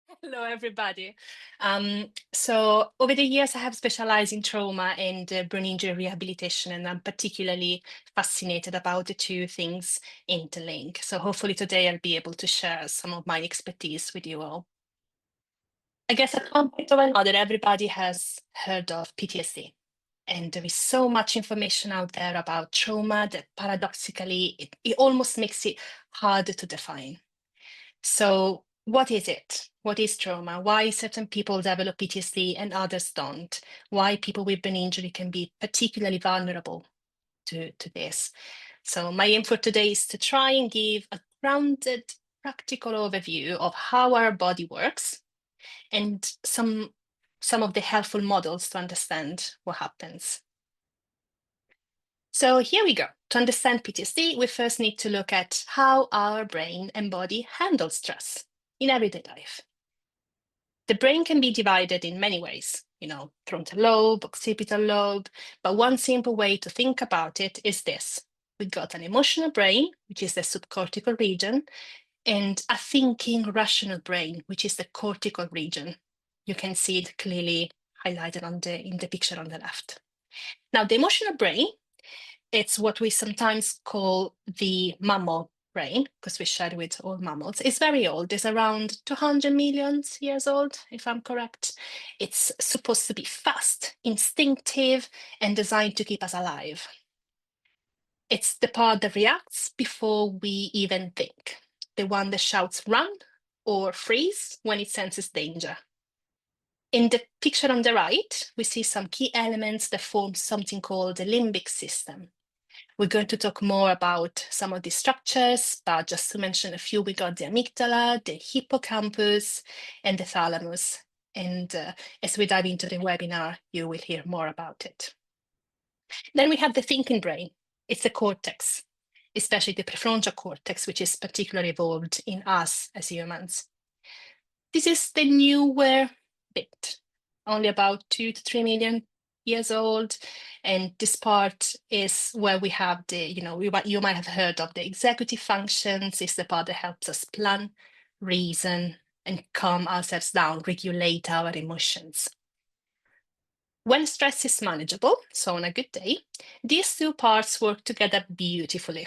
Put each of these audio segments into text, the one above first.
Hello, everybody. So over the years, I have specialized in trauma and brain injury rehabilitation, and I'm particularly fascinated about the two things interlink. So hopefully today I'll be able to share some of my expertise with you all. I guess at one point or another, everybody has heard of PTSD. And there is so much information out there about trauma that paradoxically, it almost makes it harder to define. So, what is it? What is trauma? Why certain people develop PTSD and others don't? Why people with brain injury can be particularly vulnerable to this? So, my aim for today is to try and give a grounded, practical overview of how our body works and some of the helpful models to understand what happens. So here we go. To understand PTSD, we first need to look at how our brain and body handle stress in everyday life. The brain can be divided in many ways, frontal lobe, occipital lobe, but one simple way to think about it is this. We've got an emotional brain, which is the subcortical region, and a thinking rational brain, which is the cortical region. You can see it clearly highlighted in the picture on the left. Now, the emotional brain, it's what we sometimes call the mammal brain, because we share it with all mammals. It's very old. It's around 200 million years old, if I'm correct. It's supposed to be fast, instinctive, and designed to keep us alive. It's the part that reacts before we even think, the one that shouts run or freeze when it senses danger. In the picture on the right, we see some key elements that form something called the limbic system. We're going to talk more about some of these structures, but just to mention a few, we got the amygdala, the hippocampus, and the thalamus. And as we dive into the webinar, you will hear more about it. Then we have the thinking brain. It's the cortex, especially the prefrontal cortex, which is particularly evolved in us as humans. This is the newer bit, only about 2 to 3 million years old. And this part is where we have you might have heard of the executive functions. It's the part that helps us plan, reason, and calm ourselves down, regulate our emotions. When stress is manageable, so on a good day, these two parts work together beautifully.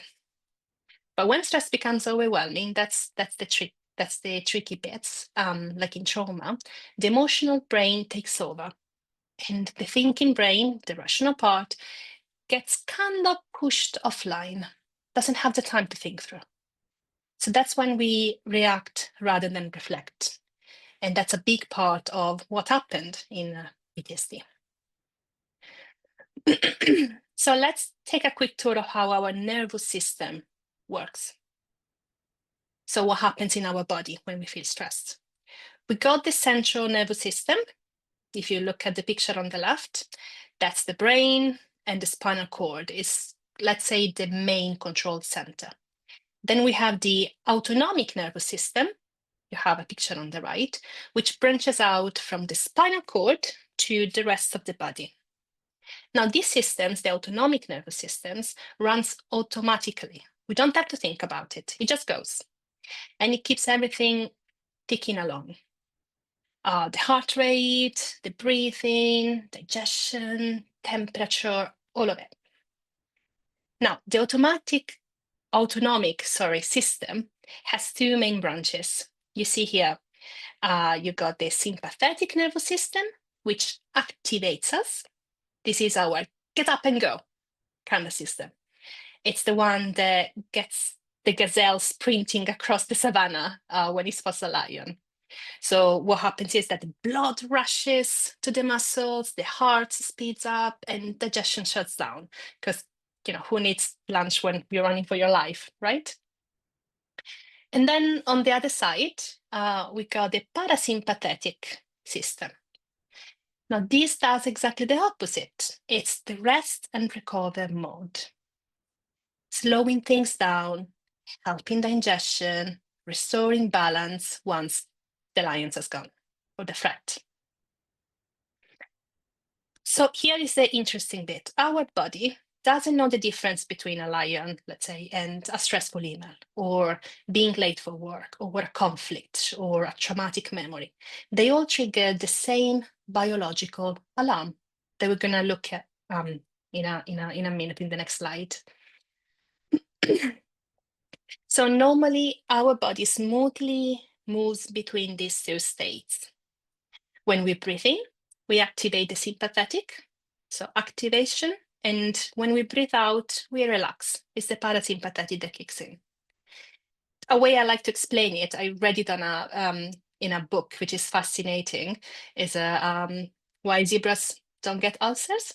But when stress becomes overwhelming, that's the trick. That's the tricky bits, like in trauma. The emotional brain takes over, and the thinking brain, the rational part, gets kind of pushed offline, doesn't have the time to think through. So that's when we react rather than reflect. And that's a big part of what happened in PTSD. So let's take a quick tour of how our nervous system works. So what happens in our body when we feel stressed? We got the central nervous system. If you look at the picture on the left, that's the brain, and the spinal cord is, let's say, the main control center. Then we have the autonomic nervous system. You have a picture on the right, which branches out from the spinal cord to the rest of the body. Now, these systems, the autonomic nervous systems, runs automatically. We don't have to think about it. It just goes. And it keeps everything ticking along. The heart rate, the breathing, digestion, temperature, all of it. Now, the autonomic system has two main branches. You see here, you got the sympathetic nervous system, which activates us. This is our get up and go kind of system. It's the one that gets the gazelle sprinting across the savannah when it spots a lion. So what happens is that the blood rushes to the muscles, the heart speeds up, and digestion shuts down. Because, who needs lunch when you're running for your life, right? And then on the other side, we got the parasympathetic system. Now, this does exactly the opposite. It's the rest and recover mode. Slowing things down, helping digestion, restoring balance once the lion has gone, or the threat. So here is the interesting bit. Our body doesn't know the difference between a lion, let's say, and a stressful email, or being late for work, or a conflict, or a traumatic memory. They all trigger the same biological alarm that we're going to look at in a minute in the next slide. So normally our body smoothly moves between these two states. When we breathe in, we activate the sympathetic, so activation, and when we breathe out, we relax. It's the parasympathetic that kicks in. A way I like to explain it, I read it on in a book, which is fascinating, is why zebras don't get ulcers,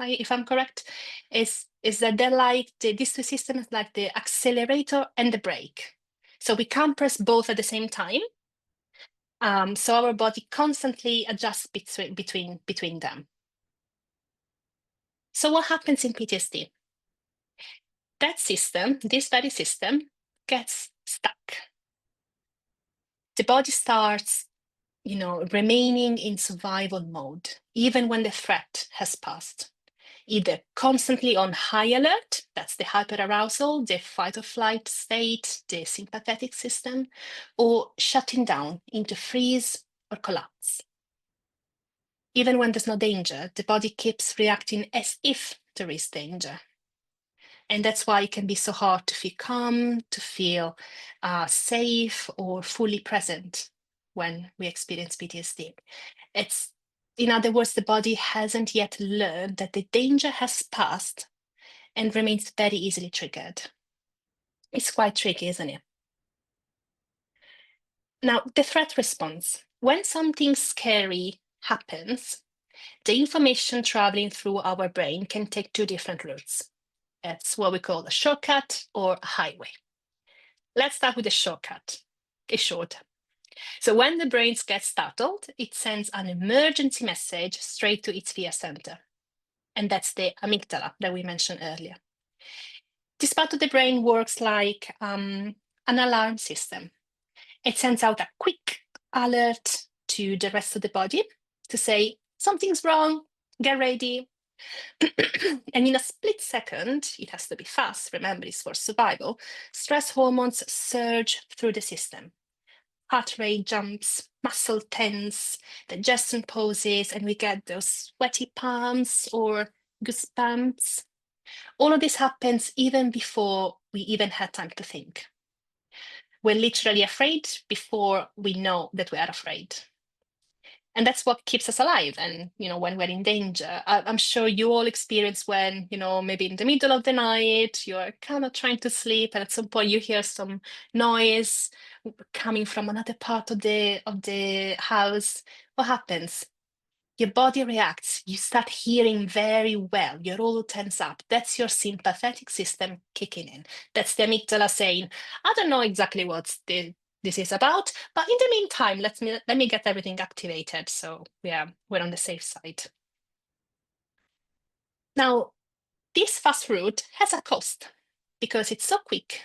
if I'm correct, is that they're like these two systems, like the accelerator and the brake. So we can't press both at the same time. So our body constantly adjusts between them. So what happens in PTSD? That system, this very system, gets stuck. The body starts, remaining in survival mode, even when the threat has passed. Either constantly on high alert, that's the hyperarousal, the fight or flight state, the sympathetic system, or shutting down into freeze or collapse. Even when there's no danger, the body keeps reacting as if there is danger. And that's why it can be so hard to feel calm, to feel safe or fully present when we experience PTSD. It's, in other words, the body hasn't yet learned that the danger has passed and remains very easily triggered. It's quite tricky, isn't it? Now, the threat response. When something scary happens, the information traveling through our brain can take two different routes. It's what we call a shortcut or a highway. Let's start with the shortcut. It's short. So when the brain gets startled, it sends an emergency message straight to its fear center. And that's the amygdala that we mentioned earlier. This part of the brain works like an alarm system. It sends out a quick alert to the rest of the body to say, something's wrong, get ready. And in a split second, it has to be fast, remember it's for survival, stress hormones surge through the system. Heart rate jumps, muscle tense, digestion pauses, and we get those sweaty palms or goosebumps. All of this happens even before we even had time to think. We're literally afraid before we know that we are afraid. And that's what keeps us alive. And, when we're in danger, I'm sure you all experience when, maybe in the middle of the night, you're kind of trying to sleep, and at some point you hear some noise coming from another part of the house. What happens? Your body reacts. You start hearing very well. You're all tense up. That's your sympathetic system kicking in. That's the amygdala saying, I don't know exactly what this is about, but in the meantime, let me get everything activated. So yeah, we're on the safe side. Now, this fast route has a cost because it's so quick.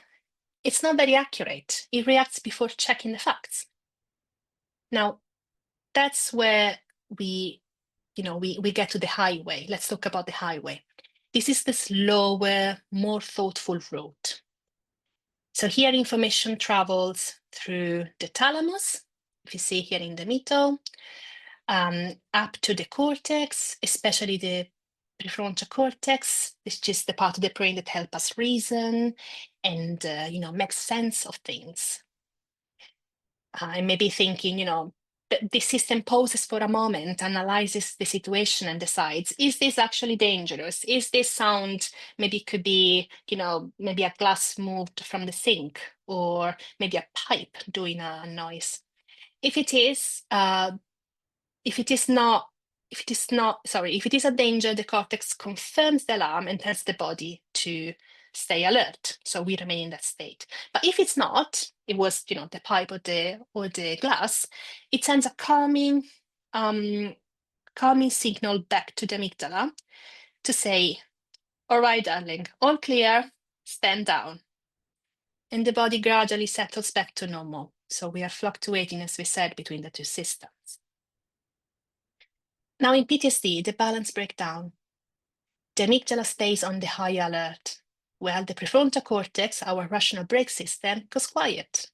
It's not very accurate. It reacts before checking the facts. Now, that's where we get to the highway. Let's talk about the highway. This is the slower, more thoughtful route. So here information travels through the thalamus, if you see here in the middle, up to the cortex, especially the prefrontal cortex, which is the part of the brain that helps us reason and, make sense of things. I may be thinking, the system pauses for a moment, analyzes the situation and decides, is this actually dangerous? Is this sound, maybe it could be, maybe a glass moved from the sink, or maybe a pipe doing a noise. If it is a danger, the cortex confirms the alarm and tells the body to stay alert. So we remain in that state. But if it's not, it was, the pipe or the glass, it sends a calming signal back to the amygdala to say, all right, darling, all clear, stand down. And the body gradually settles back to normal. So we are fluctuating, as we said, between the two systems. Now in PTSD, the balance breaks down. The amygdala stays on the high alert, while the prefrontal cortex, our rational brake system, goes quiet.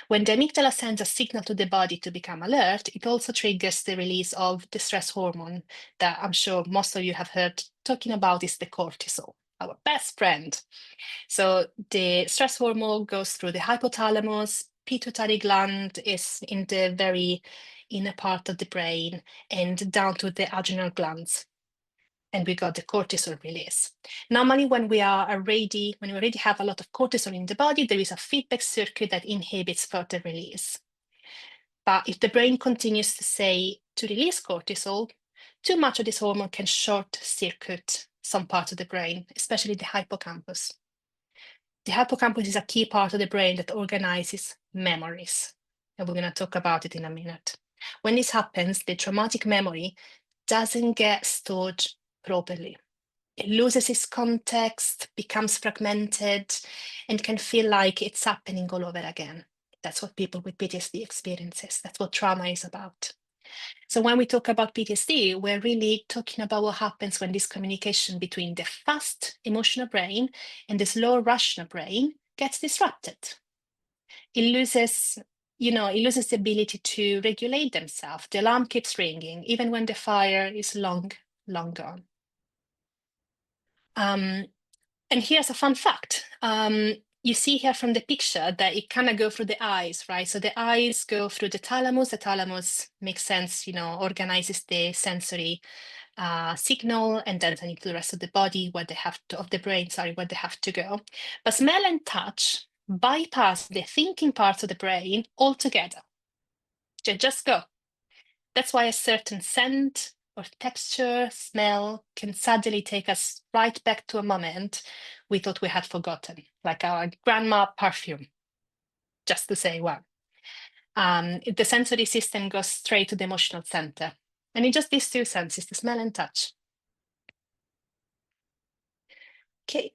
When the amygdala sends a signal to the body to become alert, it also triggers the release of the stress hormone that I'm sure most of you have heard talking about is the cortisol, our best friend. So the stress hormone goes through the hypothalamus, pituitary gland is in the very inner part of the brain, and down to the adrenal glands. And we got the cortisol release. Normally, when we already have a lot of cortisol in the body, there is a feedback circuit that inhibits further release. But if the brain continues to say to release cortisol, too much of this hormone can short circuit some parts of the brain, especially the hippocampus. The hippocampus is a key part of the brain that organizes memories. And we're going to talk about it in a minute. When this happens, the traumatic memory doesn't get stored properly. It loses its context, becomes fragmented, and can feel like it's happening all over again. That's what people with PTSD experiences. That's what trauma is about. So when we talk about PTSD, we're really talking about what happens when this communication between the fast emotional brain and the slow rational brain gets disrupted. It loses, it loses the ability to regulate themselves. The alarm keeps ringing, even when the fire is long, long gone. And here's a fun fact. You see here from the picture that it kind of go through the eyes, right? So the eyes go through the thalamus. The thalamus makes sense, organizes the sensory signal and then send it to the rest of the body where they have to, of the brain, sorry, where they have to go. But smell and touch bypass the thinking parts of the brain altogether. They just go. That's why a certain scent or texture, smell can suddenly take us right back to a moment we thought we had forgotten, like our grandma perfume, just to say one. The sensory system goes straight to the emotional center. And in just these two senses, the smell and touch. Okay,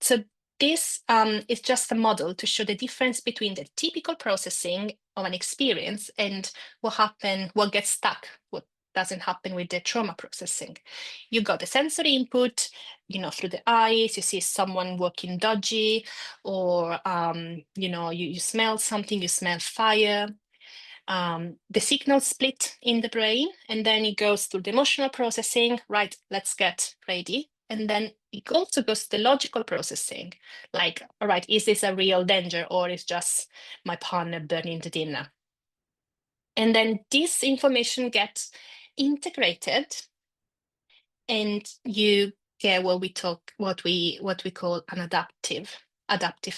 so this is just a model to show the difference between the typical processing of an experience and what gets stuck, what doesn't happen with the trauma processing. You got the sensory input, through the eyes, you see someone walking dodgy, or, you smell something, you smell fire. The signal split in the brain, and then it goes through the emotional processing, right, let's get ready. And then it also goes to the logical processing, like, all right, is this a real danger or is just my partner burning the dinner? And then this information gets integrated and you get what we call an adaptive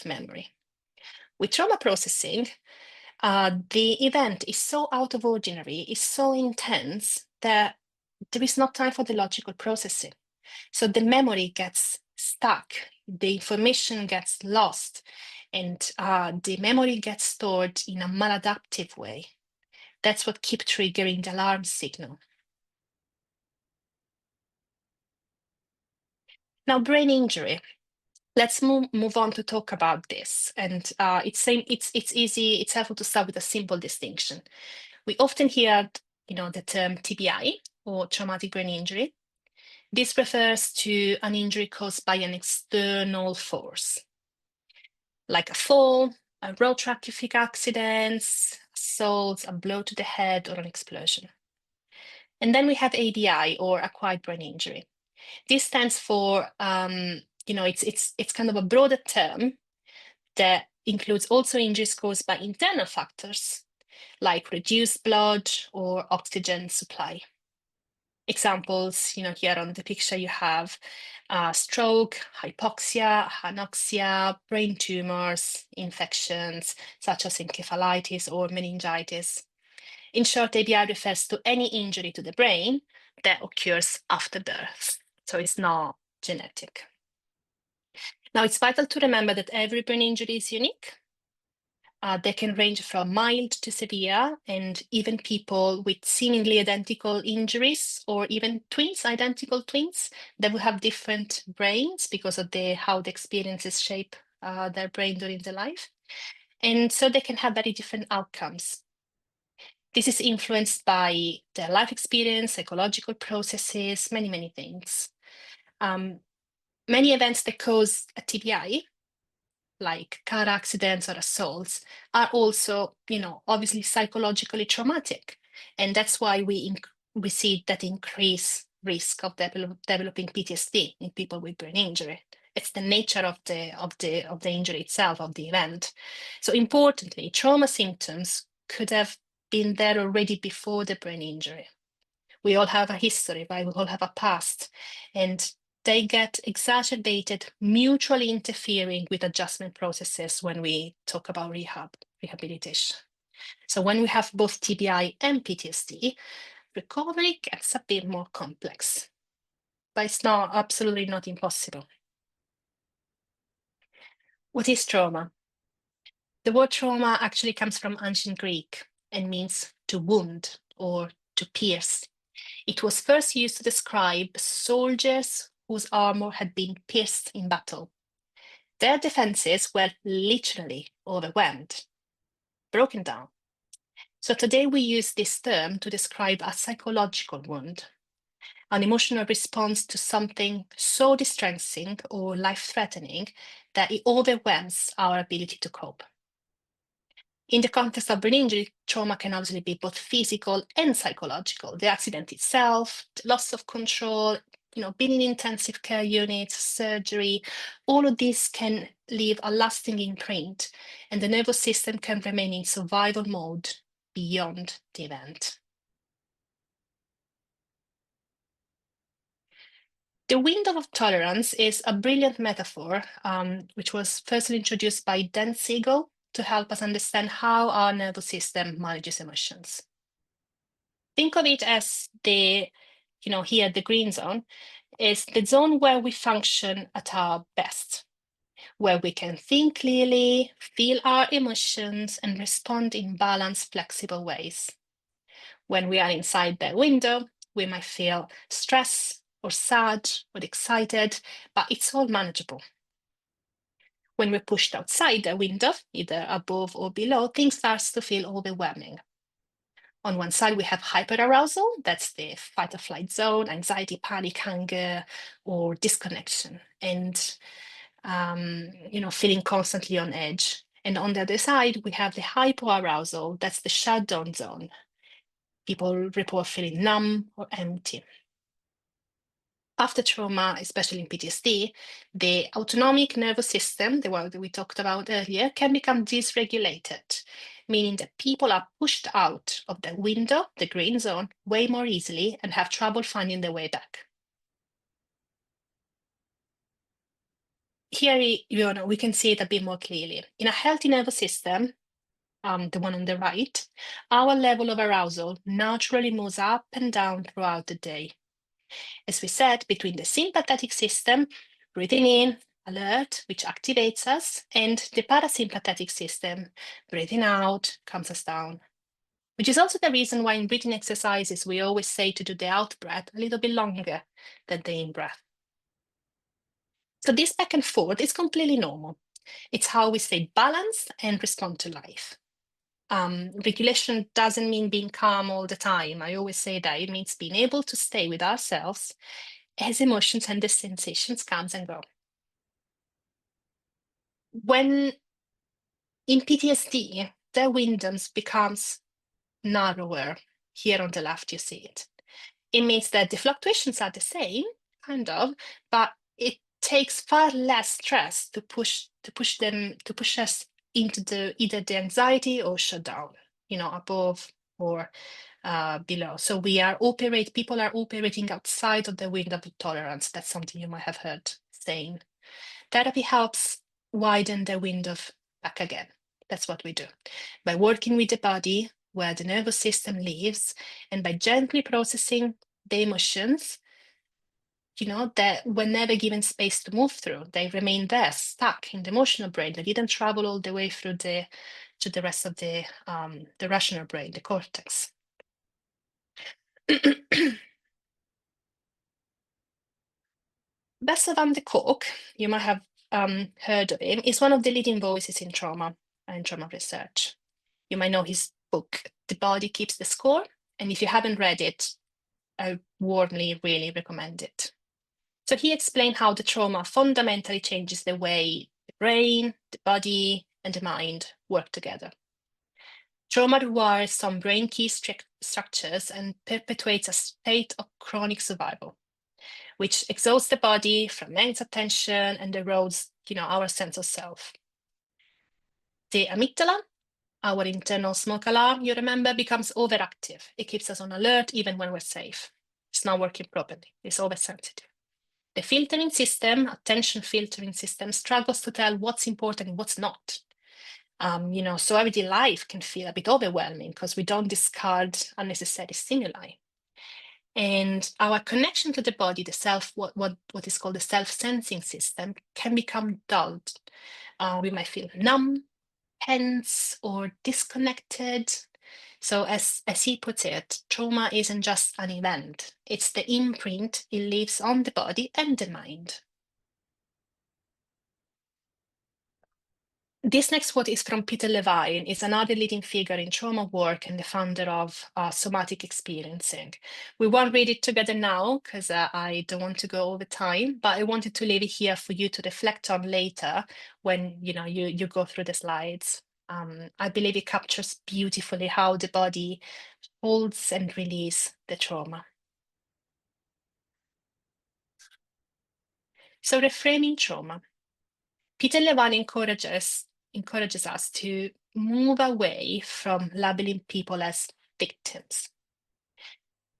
memory. With trauma processing, the event is so out of ordinary, is so intense that there is no time for the logical processing. So the memory gets stuck, the information gets lost, and the memory gets stored in a maladaptive way. That's what keeps triggering the alarm signal. Now, brain injury. Let's move on to talk about this. And it's easy, it's helpful to start with a simple distinction. We often hear, the term TBI or traumatic brain injury. This refers to an injury caused by an external force, like a fall, a road traffic accident, assault, a blow to the head, or an explosion. And then we have ABI or acquired brain injury. This stands for, it's kind of a broader term that includes also injuries caused by internal factors like reduced blood or oxygen supply. Examples, here on the picture you have stroke, hypoxia, anoxia, brain tumors, infections such as encephalitis or meningitis. In short, ABI refers to any injury to the brain that occurs after birth, so it's not genetic. Now, it's vital to remember that every brain injury is unique. They can range from mild to severe, and even people with seemingly identical injuries, or even identical twins, that will have different brains because of how the experiences shape their brain during their life. And so they can have very different outcomes. This is influenced by their life experience, psychological processes, many, many things. Many events that cause a TBI, like car accidents or assaults, are also, obviously psychologically traumatic. And that's why we see that increased risk of developing PTSD in people with brain injury. It's the nature of the injury itself, of the event. So importantly, trauma symptoms could have been there already before the brain injury. We all have a history, right? We all have a past, and they get exacerbated, mutually interfering with adjustment processes when we talk about rehabilitation. So when we have both TBI and PTSD, recovery gets a bit more complex, but it's not absolutely not impossible. What is trauma? The word trauma actually comes from ancient Greek and means to wound or to pierce. It was first used to describe soldiers whose armor had been pierced in battle. Their defenses were literally overwhelmed, broken down. So today we use this term to describe a psychological wound, an emotional response to something so distressing or life-threatening that it overwhelms our ability to cope. In the context of brain injury, trauma can obviously be both physical and psychological. The accident itself, the loss of control, being in intensive care units, surgery, all of this can leave a lasting imprint, and the nervous system can remain in survival mode beyond the event. The window of tolerance is a brilliant metaphor, which was first introduced by Dan Siegel to help us understand how our nervous system manages emotions. Think of it as here, the green zone is the zone where we function at our best, where we can think clearly, feel our emotions, and respond in balanced, flexible ways. When we are inside that window, we might feel stress or sad or excited, but it's all manageable. When we're pushed outside the window, either above or below, things start to feel overwhelming. On one side, we have hyperarousal, that's the fight or flight zone, anxiety, panic, anger, or disconnection, and feeling constantly on edge. And on the other side, we have the hypoarousal, that's the shutdown zone. People report feeling numb or empty. After trauma, especially in PTSD, the autonomic nervous system, the one that we talked about earlier, can become dysregulated, meaning that people are pushed out of the window, the green zone, way more easily and have trouble finding their way back. Here, we can see it a bit more clearly. In a healthy nervous system, the one on the right, our level of arousal naturally moves up and down throughout the day. As we said, between the sympathetic system, breathing in, alert, which activates us, and the parasympathetic system, breathing out, calms us down. Which is also the reason why in breathing exercises, we always say to do the out breath a little bit longer than the in breath. So this back and forth is completely normal. It's how we stay balanced and respond to life. Regulation doesn't mean being calm all the time. I always say that it means being able to stay with ourselves as emotions and the sensations comes and go. When in PTSD, the windows becomes narrower. Here on the left, you see it. It means that the fluctuations are the same, kind of, but it takes far less stress to push us into either the anxiety or shutdown, above or below. So people are operating outside of the window of tolerance. That's something you might have heard saying. Therapy helps widen the window back again. That's what we do. By working with the body, where the nervous system lives, and by gently processing the emotions, that were never given space to move through. They remain there, stuck in the emotional brain. They didn't travel all the way through to the rest of the rational brain, the cortex. Bessel van der Kolk, you might have heard of him, is one of the leading voices in trauma and trauma research. You might know his book, The Body Keeps the Score. And if you haven't read it, I warmly, really recommend it. So he explained how the trauma fundamentally changes the way the brain, the body, and the mind work together. Trauma rewires some brain key structures and perpetuates a state of chronic survival, which exhausts the body, fragments attention, and erodes, our sense of self. The amygdala, our internal smoke alarm, you remember, becomes overactive. It keeps us on alert even when we're safe. It's not working properly. It's oversensitive. The filtering system, attention filtering system, struggles to tell what's important and what's not. So everyday life can feel a bit overwhelming because we don't discard unnecessary stimuli. And our connection to the body, the self, what is called the self-sensing system, can become dulled. We might feel numb, tense, or disconnected. So as he puts it, trauma isn't just an event, it's the imprint it leaves on the body and the mind. This next quote is from Peter Levine. Is another leading figure in trauma work and the founder of somatic experiencing. We won't read it together now because I don't want to go over time, but I wanted to leave it here for you to reflect on later when you go through the slides. I believe it captures beautifully how the body holds and releases the trauma. So reframing trauma. Peter Levine encourages us to move away from labeling people as victims.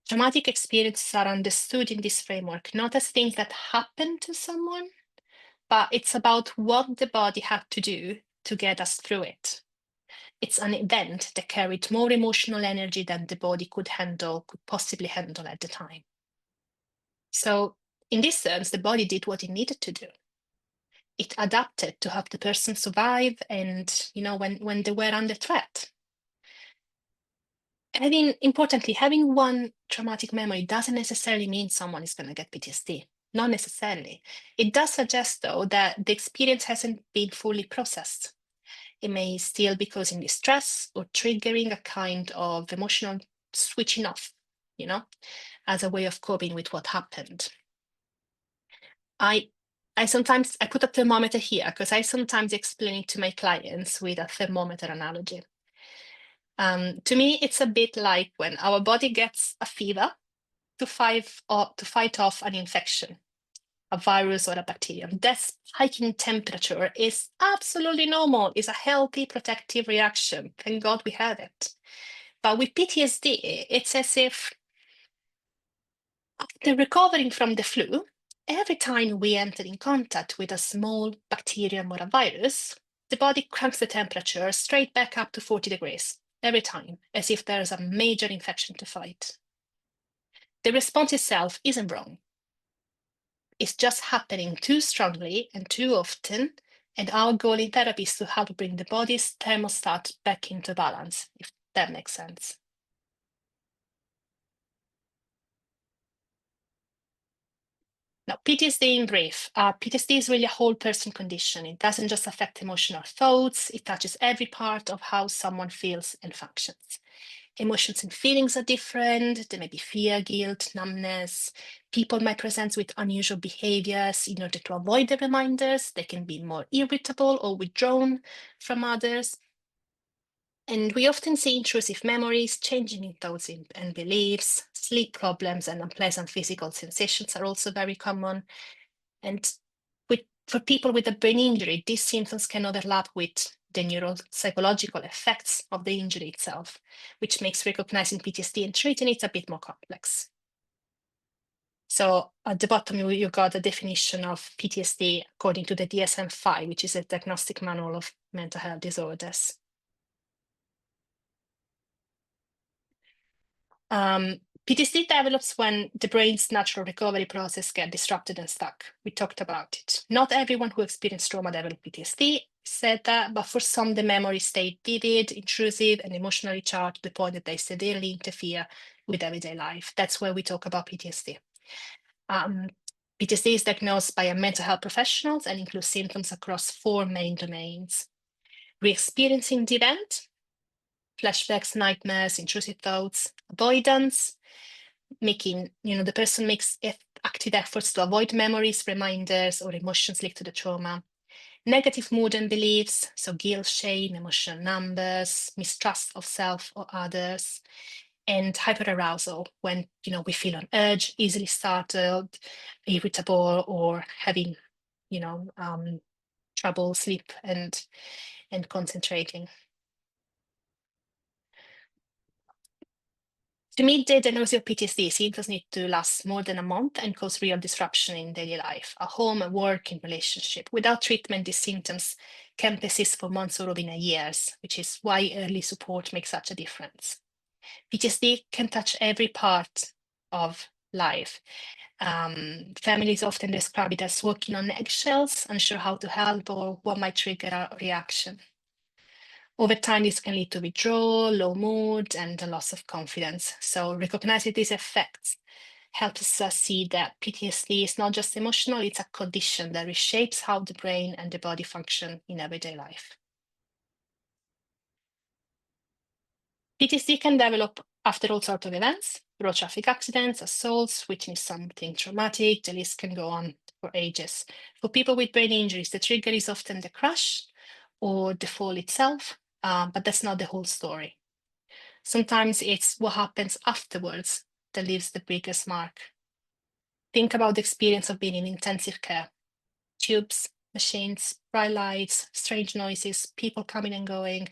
Traumatic experiences are understood in this framework not as things that happen to someone, but it's about what the body had to do to get us through it. It's an event that carried more emotional energy than the body could possibly handle at the time. So, in this sense, the body did what it needed to do. It adapted to help the person survive and, when they were under threat. Importantly, having one traumatic memory doesn't necessarily mean someone is going to get PTSD. Not necessarily. It does suggest, though, that the experience hasn't been fully processed. It may still be causing distress or triggering a kind of emotional switching off, as a way of coping with what happened. I put a thermometer here because I sometimes explain it to my clients with a thermometer analogy. To me, it's a bit like when our body gets a fever to fight off an infection, a virus or a bacterium. That spike in temperature is absolutely normal. It's a healthy protective reaction. Thank God we have it. But with PTSD, it's as if after recovering from the flu, every time we enter in contact with a small bacterium or a virus, the body cranks the temperature straight back up to 40 degrees every time, as if there's a major infection to fight. The response itself isn't wrong. It's just happening too strongly and too often, and our goal in therapy is to help bring the body's thermostat back into balance, if that makes sense. Now, PTSD in brief. PTSD is really a whole person condition. It doesn't just affect emotional thoughts, it touches every part of how someone feels and functions. Emotions and feelings are different. There may be fear, guilt, numbness. People might present with unusual behaviors in order to avoid the reminders. They can be more irritable or withdrawn from others. And we often see intrusive memories, changing in thoughts and beliefs. Sleep problems and unpleasant physical sensations are also very common. And for people with a brain injury, these symptoms can overlap with the neuropsychological effects of the injury itself, which makes recognizing PTSD and treating it a bit more complex. So at the bottom, you got a definition of PTSD according to the DSM-5, which is a diagnostic manual of mental health disorders. PTSD develops when the brain's natural recovery process gets disrupted and stuck. We talked about it. Not everyone who experienced trauma develops PTSD, said that, but for some, the memories stay vivid, intrusive, and emotionally charged to the point that they severely interfere with everyday life. That's where we talk about PTSD. PTSD is diagnosed by a mental health professionals and includes symptoms across 4 main domains. Re-experiencing the event, flashbacks, nightmares, intrusive thoughts, avoidance, making, the person makes active efforts to avoid memories, reminders, or emotions linked to the trauma. Negative mood and beliefs, so guilt, shame, emotional numbers, mistrust of self or others, and hyperarousal when we feel on edge, easily startled, irritable, or having trouble sleep and concentrating. To meet the diagnosis of PTSD, symptoms need to last more than a month and cause real disruption in daily life, at home, at work, in relationship. Without treatment, these symptoms can persist for months or even years, which is why early support makes such a difference. PTSD can touch every part of life. Families often describe it as walking on eggshells, unsure how to help or what might trigger a reaction. Over time, this can lead to withdrawal, low mood, and a loss of confidence. So recognizing these effects helps us see that PTSD is not just emotional, it's a condition that reshapes how the brain and the body function in everyday life. PTSD can develop after all sorts of events, road traffic accidents, assaults, witness something traumatic. The list can go on for ages. For people with brain injuries, the trigger is often the crash or the fall itself, but that's not the whole story. Sometimes it's what happens afterwards that leaves the biggest mark. Think about the experience of being in intensive care. Tubes, machines, bright lights, strange noises, people coming and going.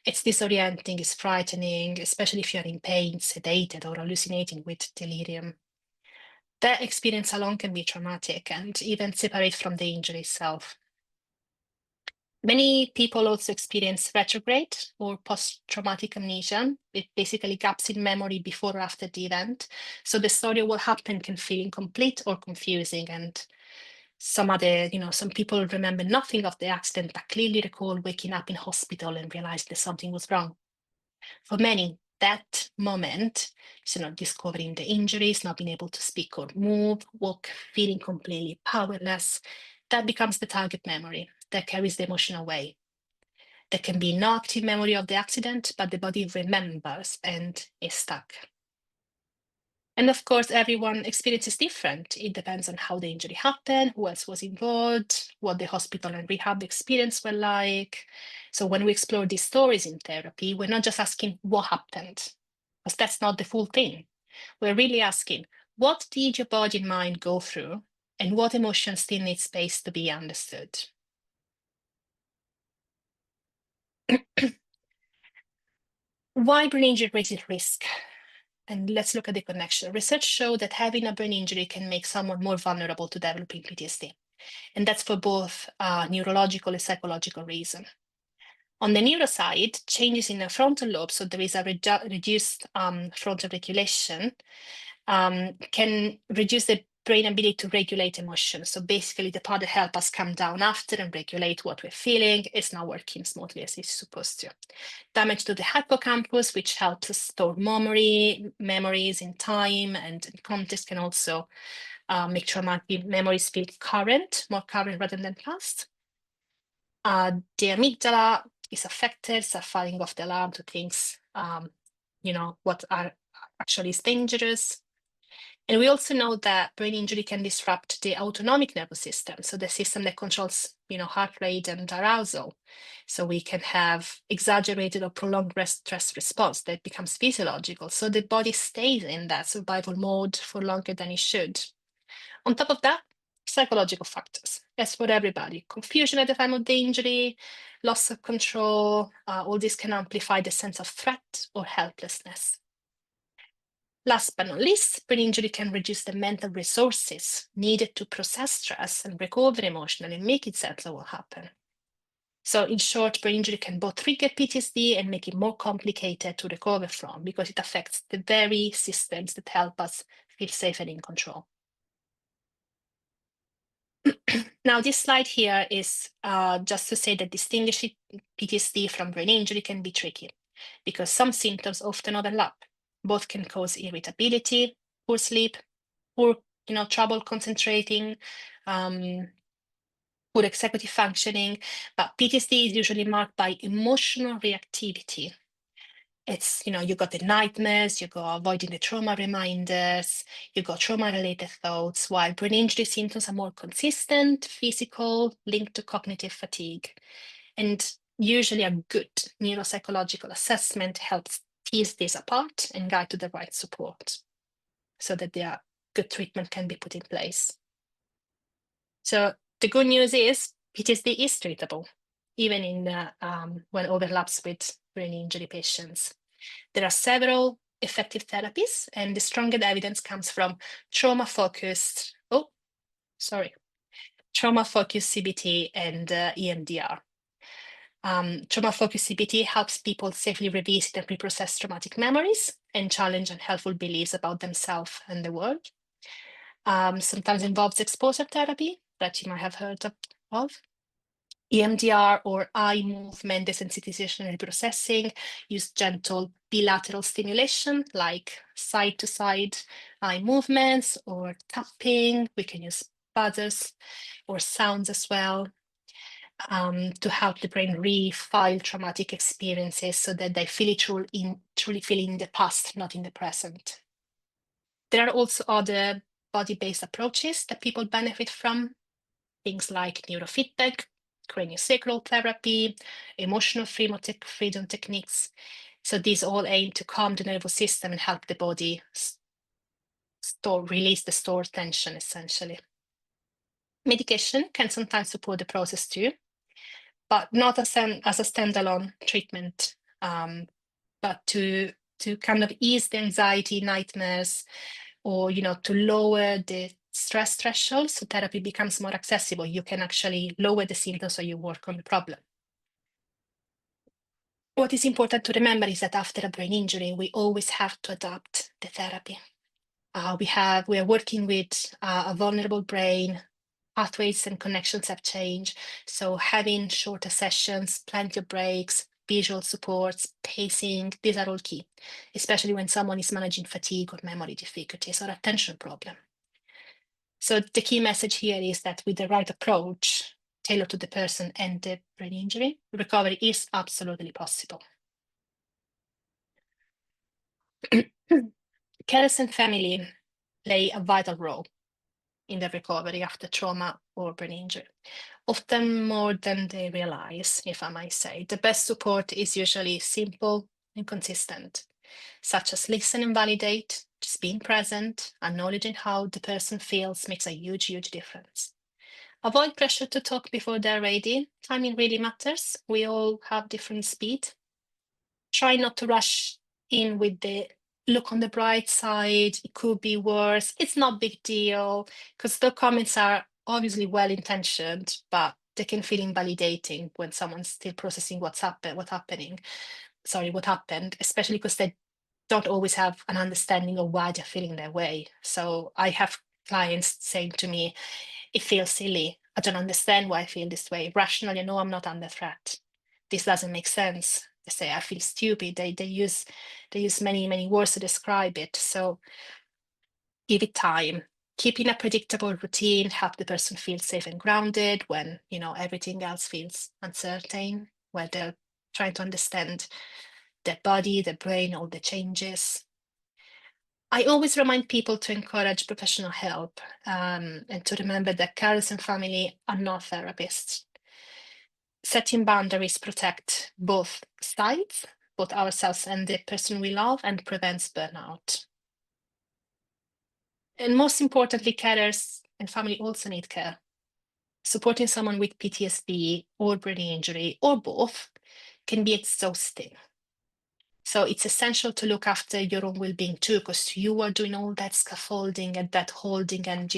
It's disorienting, it's frightening, especially if you're in pain, sedated, or hallucinating with delirium. That experience alone can be traumatic and even separate from the injury itself. Many people also experience retrograde or post-traumatic amnesia, with basically gaps in memory before or after the event. So the story of what happened can feel incomplete or confusing. And some people remember nothing of the accident, but clearly recall waking up in hospital and realize that something was wrong. For many, that moment, discovering the injuries, not being able to speak or move, walk, feeling completely powerless, that becomes the target memory that carries the emotional weight. There can be no active memory of the accident, but the body remembers and is stuck. And of course, everyone experience is different. It depends on how the injury happened, who else was involved, what the hospital and rehab experience were like. So when we explore these stories in therapy, we're not just asking what happened, because that's not the full thing. We're really asking, what did your body and mind go through, and what emotions still need space to be understood? Why brain injury raises risk? And let's look at the connection. Research shows that having a brain injury can make someone more vulnerable to developing PTSD. And that's for both neurological and psychological reasons. On the neuro side, changes in the frontal lobe, so there is a reduced frontal regulation, can reduce the brain ability to regulate emotions. So basically, the part that helps us calm down after and regulate what we're feeling is not working smoothly as it's supposed to. Damage to the hippocampus, which helps us store memories in time and in context, can also make traumatic memories feel current, more current rather than past. The amygdala is affected, so firing off the alarm to things, what are actually is dangerous. And we also know that brain injury can disrupt the autonomic nervous system, so the system that controls, heart rate and arousal. So we can have exaggerated or prolonged stress response that becomes physiological. So the body stays in that survival mode for longer than it should. On top of that, psychological factors. As for everybody, confusion at the time of the injury, loss of control, all this can amplify the sense of threat or helplessness. Last but not least, brain injury can reduce the mental resources needed to process stress and recover emotionally and make it sense of what happened. So in short, brain injury can both trigger PTSD and make it more complicated to recover from because it affects the very systems that help us feel safe and in control. Now, this slide here is just to say that distinguishing PTSD from brain injury can be tricky because some symptoms often overlap. Both can cause irritability, poor sleep, poor trouble concentrating, poor executive functioning. But PTSD is usually marked by emotional reactivity. It's, you got the nightmares, you go avoiding the trauma reminders, you got trauma-related thoughts, while brain injury symptoms are more consistent, physical, linked to cognitive fatigue. And usually a good neuropsychological assessment helps tease this apart and guide to the right support so that the good treatment can be put in place. So the good news is PTSD is treatable, even when overlaps with brain injury patients. There are several effective therapies, and the strongest evidence comes from trauma-focused CBT and EMDR. Trauma-focused CBT helps people safely revisit and reprocess traumatic memories and challenge unhelpful beliefs about themselves and the world. Sometimes involves exposure therapy that you might have heard of. EMDR, or eye movement desensitization and reprocessing, use gentle bilateral stimulation like side-to-side eye movements or tapping. We can use buzzers or sounds as well to help the brain refile traumatic experiences so that they truly feel in the past, not in the present. There are also other body-based approaches that people benefit from, things like neurofeedback, craniosacral therapy, emotional freedom techniques. So these all aim to calm the nervous system and help the body release the stored tension, essentially. Medication can sometimes support the process too, but not as a standalone treatment, but to kind of ease the anxiety, nightmares, or to lower the stress threshold, so therapy becomes more accessible. You can actually lower the symptoms, so you work on the problem. What is important to remember is that after a brain injury, we always have to adapt the therapy. We are working with a vulnerable brain. Pathways and connections have changed. So having shorter sessions, plenty of breaks, visual supports, pacing, these are all key, especially when someone is managing fatigue or memory difficulties or attention problem. So the key message here is that with the right approach, tailored to the person and the brain injury, recovery is absolutely possible. Carers and family play a vital role in the recovery after trauma or brain injury, often more than they realize, if I might say. The best support is usually simple and consistent, such as listen and validate, just being present, acknowledging how the person feels makes a huge, huge difference. Avoid pressure to talk before they're ready. Timing really matters. We all have different speed. Try not to rush in with the look on the bright side. It could be worse. It's not a big deal, because the comments are obviously well-intentioned, but they can feel invalidating when someone's still processing what happened, especially because they don't always have an understanding of why they're feeling their way. So I have clients saying to me, it feels silly. I don't understand why I feel this way. Rationally, I know I'm not under threat. This doesn't make sense. They say I feel stupid. They use many, many words to describe it. So give it time. Keeping a predictable routine, help the person feel safe and grounded when everything else feels uncertain, where they're trying to understand their body, their brain, all the changes. I always remind people to encourage professional help and to remember that carers and family are not therapists. Setting boundaries protect both sides, both ourselves and the person we love, and prevents burnout. And most importantly, carers and family also need care. Supporting someone with PTSD or brain injury or both can be exhausting. So it's essential to look after your own well-being too, because you are doing all that scaffolding and that holding and,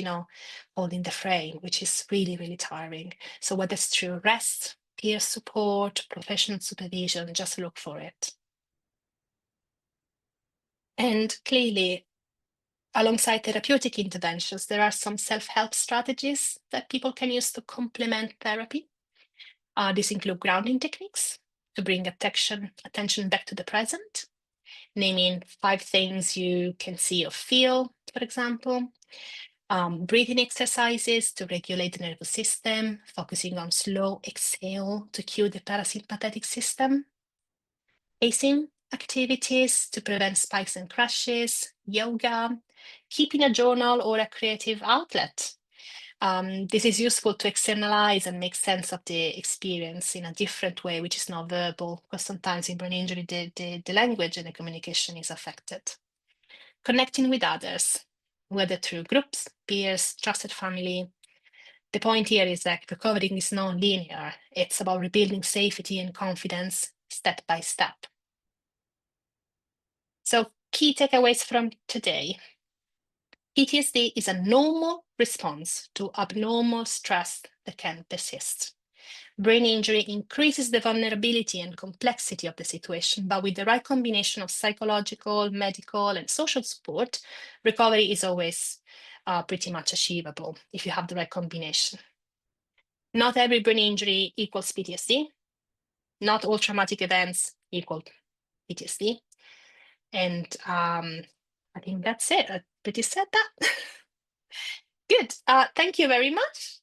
holding the frame, which is really, really tiring. So whether it's through rest, peer support, professional supervision, just look for it. And clearly, alongside therapeutic interventions, there are some self-help strategies that people can use to complement therapy. These include grounding techniques to bring attention back to the present, naming 5 things you can see or feel, for example. Breathing exercises to regulate the nervous system, focusing on slow exhale to cue the parasympathetic system. Pacing, activities to prevent spikes and crashes, yoga, keeping a journal or a creative outlet. This is useful to externalize and make sense of the experience in a different way, which is not verbal, because sometimes in brain injury, the language and the communication is affected. Connecting with others, whether through groups, peers, trusted family. The point here is that recovering is non-linear. It's about rebuilding safety and confidence step by step. So, key takeaways from today. PTSD is a normal response to abnormal stress that can persist. Brain injury increases the vulnerability and complexity of the situation, but with the right combination of psychological, medical, and social support, recovery is always pretty much achievable if you have the right combination. Not every brain injury equals PTSD. Not all traumatic events equal PTSD. And I think that's it. I pretty said that. Good. Thank you very much.